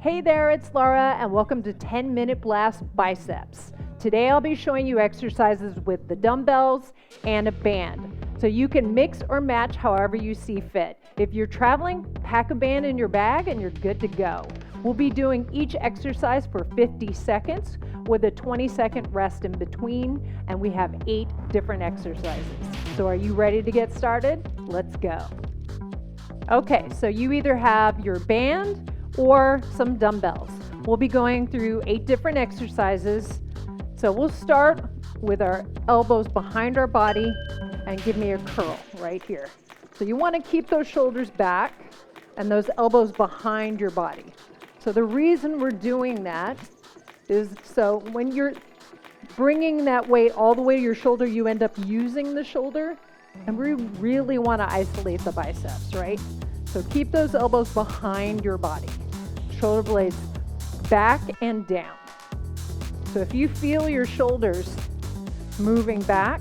Hey there, it's Laura, and welcome to 10-Minute Blast Biceps. Today I'll be showing you exercises with the dumbbells and a band. So you can mix or match however you see fit. If you're traveling, pack a band in your bag and you're good to go. We'll be doing each exercise for 50 seconds with a 20-second rest in between, and we have 8 different exercises. So are you ready to get started? Let's go. Okay, so you either have your band or some dumbbells. We'll be going through 8 different exercises. So we'll start with our elbows behind our body and give me a curl right here. So you want to keep those shoulders back and those elbows behind your body. So the reason we're doing that is so when you're bringing that weight all the way to your shoulder, you end up using the shoulder, and we really want to isolate the biceps, right? So keep those elbows behind your body. Shoulder blades back and down. So if you feel your shoulders moving back,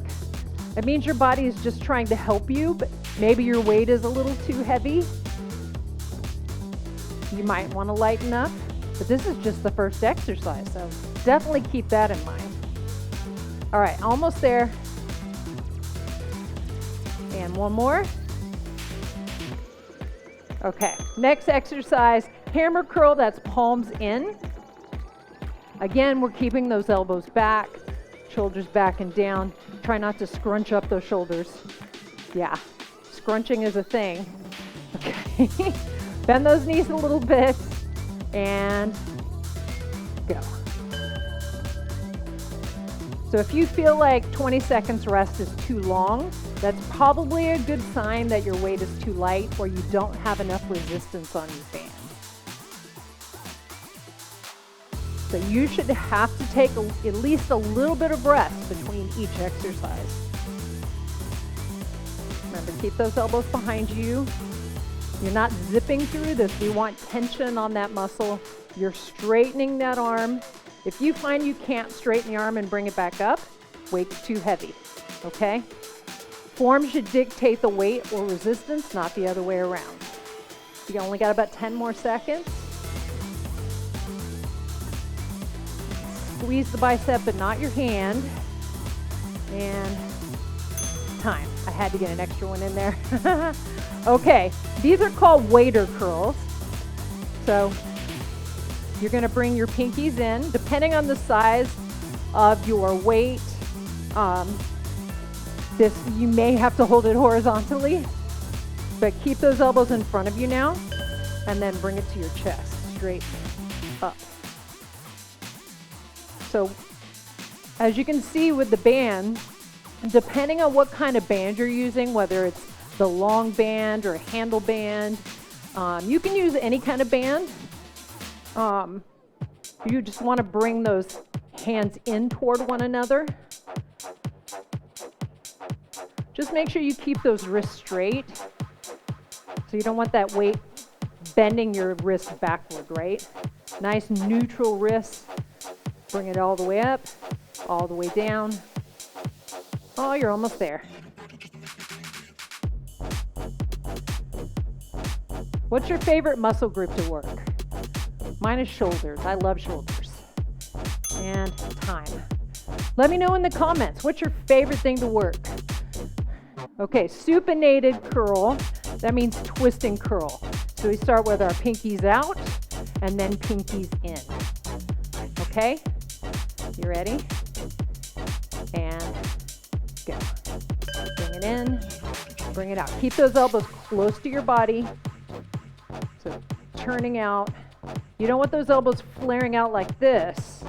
that means your body is just trying to help you, but maybe your weight is a little too heavy. You might want to lighten up, but this is just the first exercise, so definitely keep that in mind. All right, almost there. And one more. Okay, next exercise, hammer curl, that's palms in. Again, we're keeping those elbows back, shoulders back and down. Try not to scrunch up those shoulders. Yeah, scrunching is a thing. Okay, bend those knees a little bit and go. So if you feel like 20 seconds rest is too long, that's probably a good sign that your weight is too light or you don't have enough resistance on your band. So you should have to take at least a little bit of rest between each exercise. Remember, keep those elbows behind you. You're not zipping through this. We want tension on that muscle. You're straightening that arm. If you find you can't straighten the arm and bring it back up, weight's too heavy, okay? Form should dictate the weight or resistance, not the other way around. You only got about 10 more seconds. Squeeze the bicep, but not your hand. And time. I had to get an extra one in there. Okay, these are called waiter curls. So you're going to bring your pinkies in. Depending on the size of your weight, you may have to hold it horizontally, but keep those elbows in front of you now, and then bring it to your chest, straight up. So as you can see with the band, depending on what kind of band you're using, whether it's the long band or a handle band, you can use any kind of band. You just want to bring those hands in toward one another. Just make sure you keep those wrists straight. So you don't want that weight bending your wrists backward, right? Nice neutral wrists. Bring it all the way up, all the way down. Oh, you're almost there. What's your favorite muscle group to work? Mine is shoulders. I love shoulders. And time. Let me know in the comments, what's your favorite thing to work? Okay, supinated curl, that means twist and curl. So we start with our pinkies out and then pinkies in. Okay, you ready? And go. Bring it in, bring it out. Keep those elbows close to your body. So turning out. You don't want those elbows flaring out like this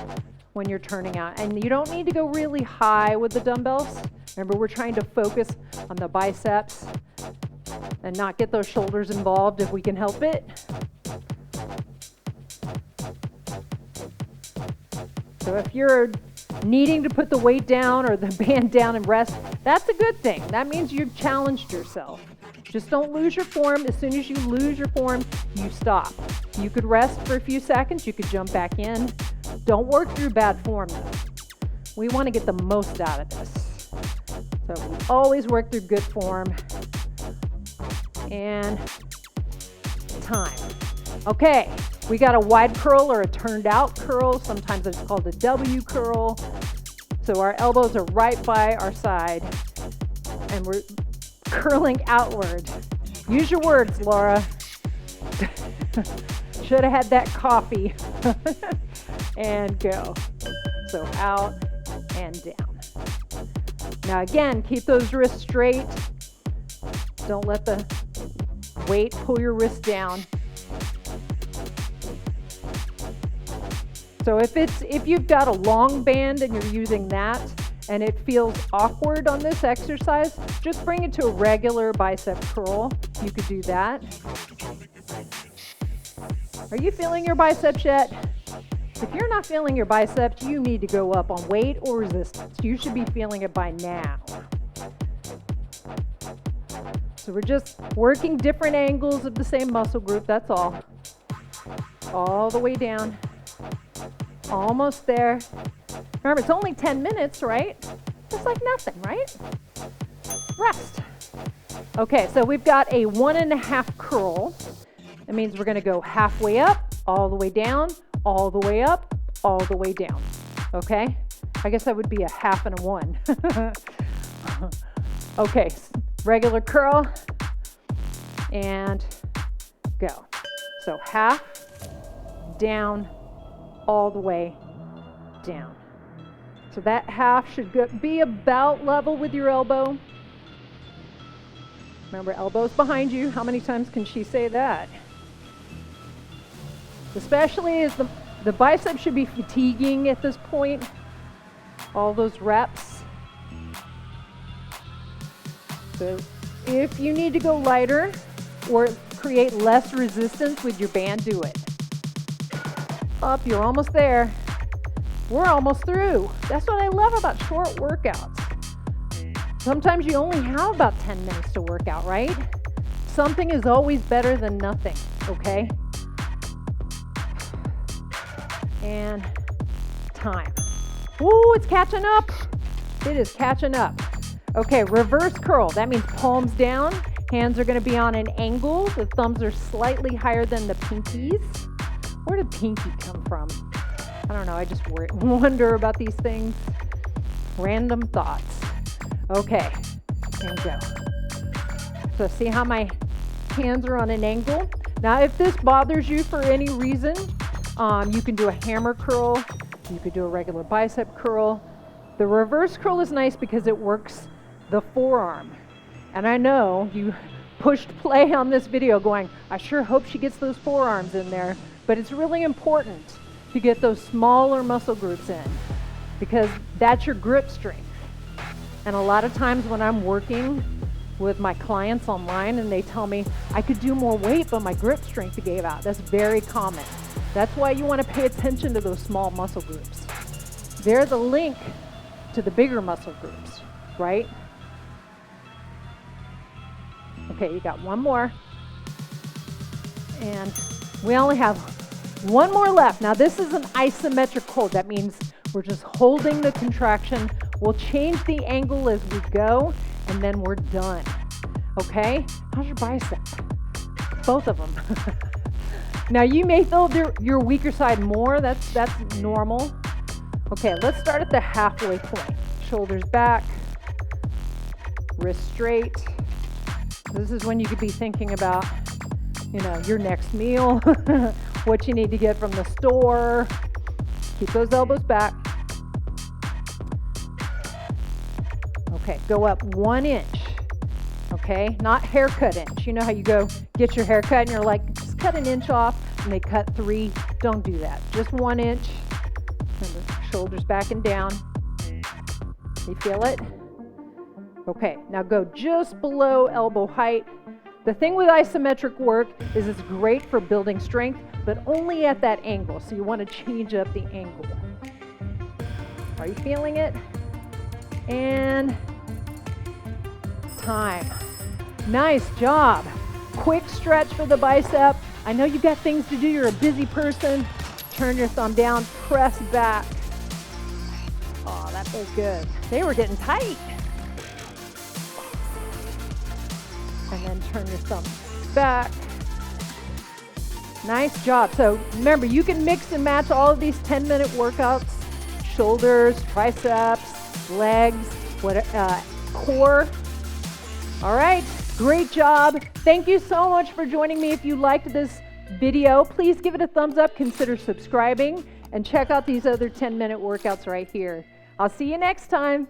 when you're turning out. And you don't need to go really high with the dumbbells. Remember, we're trying to focus on the biceps and not get those shoulders involved if we can help it. So if you're needing to put the weight down or the band down and rest, that's a good thing. That means you've challenged yourself. Just don't lose your form. As soon as you lose your form, you stop. You could rest for a few seconds. You could jump back in. Don't work through bad form, though. We want to get the most out of this. So we always work through good form. And time. Okay, We got a wide curl or a turned out curl. Sometimes it's called a W curl. So our elbows are right by our side and we're curling outward. Use your words, Laura. Should have had that coffee. And go. So out and down. Now again, keep those wrists straight. Don't let the weight pull your wrist down. So if you've got a long band and you're using that and it feels awkward on this exercise, just bring it to a regular bicep curl. You could do that. Are you feeling your biceps yet? If you're not feeling your biceps, you need to go up on weight or resistance. You should be feeling it by now. So we're just working different angles of the same muscle group, that's all. All the way down. Almost there. Remember, it's only 10 minutes, right? It's like nothing, right? Rest. Okay, so we've got a 1.5 curl. That means we're going to go halfway up, all the way down, all the way up, all the way down. Okay? I guess that would be a half and a 1. Okay, regular curl and go. So half, down, all the way down. So that half should be about level with your elbow. Remember, elbow's behind you. How many times can she say that? Especially as the biceps should be fatiguing at this point. All those reps. So if you need to go lighter or create less resistance with your band, do it. Up, you're almost there. We're almost through. That's what I love about short workouts. Sometimes you only have about 10 minutes to work out, right? Something is always better than nothing, okay? And time. Ooh, it's catching up. It is catching up. Okay, reverse curl. That means palms down. Hands are going to be on an angle. The thumbs are slightly higher than the pinkies. Where did pinky come from? I don't know. I just wonder about these things. Random thoughts. Okay, and go. So see how my hands are on an angle? Now, if this bothers you for any reason, you can do a hammer curl. You could do a regular bicep curl. The reverse curl is nice because it works the forearm. And I know you pushed play on this video going, I sure hope she gets those forearms in there. But it's really important to get those smaller muscle groups in because that's your grip strength. And a lot of times when I'm working with my clients online and they tell me I could do more weight, but my grip strength gave out. That's very common. That's why you want to pay attention to those small muscle groups. They're the link to the bigger muscle groups, right? Okay, you got one more. And we only have one more left. Now this is an isometric hold. That means we're just holding the contraction. We'll change the angle as we go, and then we're done. Okay? How's your bicep? Both of them. Now you may feel your weaker side more. That's normal. Okay, let's start at the halfway point. Shoulders back, wrists straight. This is when you could be thinking about, your next meal, what you need to get from the store. Keep those elbows back. Okay, go up 1 inch. Okay, not haircut inch. You know how you go get your haircut and you're like, just cut an inch off, and they cut 3. Don't do that. Just 1 inch. Remember, shoulders back and down. You feel it? Okay, now go just below elbow height. The thing with isometric work is it's great for building strength, but only at that angle. So you want to change up the angle. Are you feeling it? And time. Nice job. Quick stretch for the bicep. I know you've got things to do. You're a busy person. Turn your thumb down, press back. Oh, that feels good. They were getting tight. And then turn your thumb back. Nice job. So remember, you can mix and match all of these 10-minute workouts, shoulders, triceps, legs, core. All right, great job. Thank you so much for joining me. If you liked this video, please give it a thumbs up, consider subscribing, and check out these other 10-minute workouts right here. I'll see you next time.